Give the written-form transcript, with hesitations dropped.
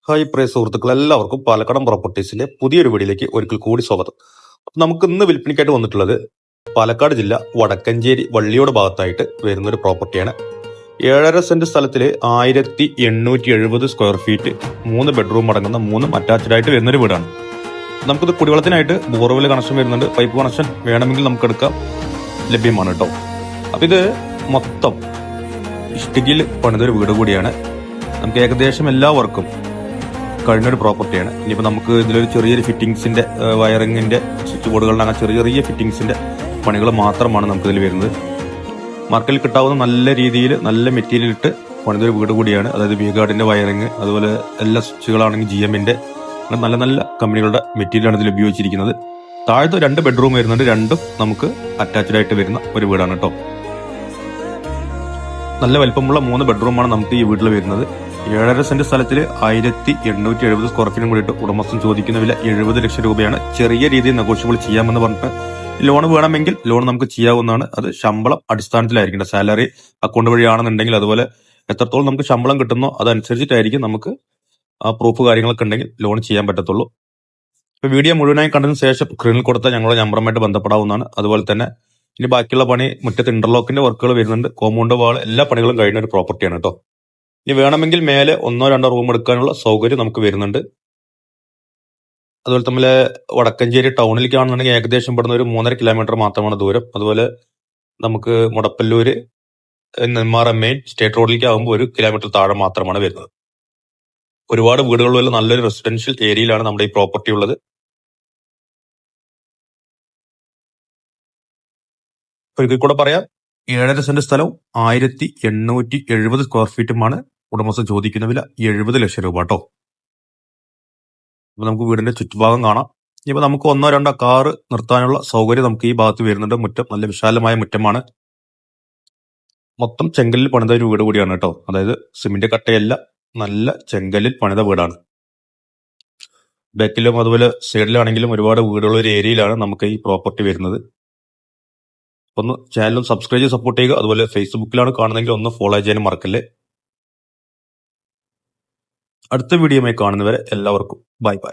Hi പ്രിയ സുഹൃത്തുക്കൾ, എല്ലാവർക്കും പാലക്കാടൻ പ്രോപ്പർട്ടീസിലെ പുതിയൊരു വീഡിയോയിലേക്ക് ഒരിക്കൽ കൂടി സ്വാഗതം. നമുക്ക് ഇന്ന് വിൽപ്പനയ്ക്കായിട്ട് വന്നിട്ടുള്ളത് പാലക്കാട് ജില്ല വടക്കഞ്ചേരി വള്ളിയോട് ഭാഗത്തായിട്ട് വരുന്നൊരു പ്രോപ്പർട്ടിയാണ്. 7.5 സെന്റ് സ്ഥലത്തിൽ 1870 സ്ക്വയർ ഫീറ്റ് 3 ബെഡ്റൂം അടങ്ങുന്ന 3 അറ്റാച്ച്ഡ് ആയിട്ട് വരുന്നൊരു വീടാണ്. നമുക്കിത് കുടിവെള്ളത്തിനായിട്ട് ബോർവെൽ കണക്ഷൻ വരുന്നുണ്ട്. പൈപ്പ് കണക്ഷൻ വേണമെങ്കിൽ നമുക്ക് എടുക്കാം, ലഭ്യമാണ് കേട്ടോ. അപ്പൊ ഇത് മൊത്തം ഇഷ്ടികയിൽ പണിതൊരു വീട് കൂടിയാണ്. നമുക്ക് ഏകദേശം എല്ലാ വർക്കും കഴിഞ്ഞൊരു പ്രോപ്പർട്ടിയാണ്. ഇനിയിപ്പോൾ നമുക്ക് ഇതിലൊരു ചെറിയൊരു ഫിറ്റിംഗ്സിന്റെ വയറിങ്ങിന്റെ സ്വിച്ച് ബോർഡുകളുടെ അങ്ങനെ ചെറിയ ചെറിയ ഫിറ്റിംഗ്സിന്റെ പണികൾ മാത്രമാണ് നമുക്കിതിൽ വരുന്നത്. മാർക്കറ്റിൽ കിട്ടാവുന്ന നല്ല രീതിയിൽ നല്ല മെറ്റീരിയൽ ഇട്ട് പണിതൊരു വീട് കൂടിയാണ്. അതായത് വീഗാർഡിന്റെ വയറിങ്, അതുപോലെ എല്ലാ സ്വിച്ചുകളാണെങ്കിൽ GMന്റെ നല്ല നല്ല കമ്പനികളുടെ മെറ്റീരിയലാണ് ഇതിൽ ഉപയോഗിച്ചിരിക്കുന്നത്. താഴത്തെ 2 ബെഡ്റൂം വരുന്നുണ്ട്. രണ്ടും നമുക്ക് അറ്റാച്ച്ഡ് ആയിട്ട് വരുന്ന ഒരു വീടാണ് കേട്ടോ. നല്ല വലിപ്പമുള്ള 3 ബെഡ്റൂമാണ് നമുക്ക് ഈ വീട്ടിൽ വരുന്നത്. 7.5 സെന്റ് സ്ഥലത്തിൽ 1870 സ്ക്വയർ ഫീറ്റും കൂടിയിട്ട് ഉടമസ്ഥൻ ചോദിക്കുന്ന വില 70 ലക്ഷം രൂപയാണ്. ചെറിയ രീതിയിൽ നെഗോഷ്യബിൾ ചെയ്യാമെന്ന് പറഞ്ഞിട്ട് ലോൺ വേണമെങ്കിൽ ലോൺ നമുക്ക് ചെയ്യാവുന്നതാണ്. അത് ശമ്പളം അടിസ്ഥാനത്തിലായിരിക്കും. സാലറി അക്കൗണ്ട് വഴിയാണെന്നുണ്ടെങ്കിൽ, അതുപോലെ എത്രത്തോളം നമുക്ക് ശമ്പളം കിട്ടുന്നോ അതനുസരിച്ചിട്ടായിരിക്കും നമുക്ക് ആ പ്രൂഫ് കാര്യങ്ങളൊക്കെ ഉണ്ടെങ്കിൽ ലോൺ ചെയ്യാൻ പറ്റത്തുള്ളൂ. ഇപ്പൊ വീഡിയോ മുഴുവനായി കണ്ടതിന് ശേഷം സ്ക്രീനിൽ കൊടുത്ത ഞങ്ങളുടെ നമ്പറുമായിട്ട് ബന്ധപ്പെടാവുന്നതാണ്. അതുപോലെ തന്നെ ഇനി ബാക്കിയുള്ള പണി, മുറ്റത്ത് ഇന്റർലോക്കിന്റെ വർക്കുകൾ വരുന്നുണ്ട്. കോമ്പൗണ്ട് വാൾ, എല്ലാ പണികളും കഴിഞ്ഞ ഒരു പ്രോപ്പർട്ടിയാണ് കേട്ടോ. ഇനി വേണമെങ്കിൽ മേലെ 1-2 റൂം എടുക്കാനുള്ള സൗകര്യം നമുക്ക് വരുന്നുണ്ട്. അതുപോലെ തന്നെ വടക്കഞ്ചേരി ടൗണിലേക്ക് ആണെന്നുണ്ടെങ്കിൽ ഏകദേശം ഇവിടുന്ന് ഒരു 3.5 കിലോമീറ്റർ മാത്രമാണ് ദൂരം. അതുപോലെ നമുക്ക് മുടപ്പല്ലൂര് നെന്മാറ മെയിൻ സ്റ്റേറ്റ് റോഡിലേക്ക് ആകുമ്പോൾ 1 കിലോമീറ്റർ താഴെ മാത്രമാണ് വരുന്നത്. ഒരുപാട് വീടുകളുള്ള നല്ലൊരു റെസിഡൻഷ്യൽ ഏരിയയിലാണ് നമ്മുടെ ഈ പ്രോപ്പർട്ടി ഉള്ളത്. ഒരിക്കൽ കൂടെ പറയാം, 7.5 സെന്റ് സ്ഥലവും 1870 സ്ക്വയർ ഫീറ്റുമാണ് ഉടമസ്ഥൻ ചോദിക്കുന്ന വില 70 ലക്ഷം രൂപ കേട്ടോ. അപ്പൊ നമുക്ക് വീടിന്റെ ചുറ്റുഭാഗം കാണാം. ഇപ്പൊ നമുക്ക് 1-2 കാറ് നിർത്താനുള്ള സൗകര്യം നമുക്ക് ഈ ഭാഗത്ത് വരുന്നുണ്ട്. മുറ്റം നല്ല വിശാലമായ മുറ്റമാണ്. മൊത്തം ചെങ്കല്ലിൽ പണിത ഒരു വീട് കൂടിയാണ് കേട്ടോ. അതായത് സിമെന്റ് കട്ടയല്ല, നല്ല ചെങ്കല്ലിൽ പണിത വീടാണ്. ബാക്കിലും അതുപോലെ സൈഡിലാണെങ്കിലും ഒരുപാട് വീടുള്ള ഒരു ഏരിയയിലാണ് നമുക്ക് ഈ പ്രോപ്പർട്ടി വരുന്നത്. ഒന്ന് ചാനലും സബ്സ്ക്രൈബ് ചെയ്ത് സപ്പോർട്ട് ചെയ്യുക. അതുപോലെ ഫേസ്ബുക്കിലാണ് കാണുന്നതെങ്കിൽ ഒന്ന് ഫോളോ ചെയ്യാനും മറക്കല്ലേ. അടുത്ത വീഡിയോയുമായി കാണുന്നവരെ എല്ലാവർക്കും ബൈ ബൈ.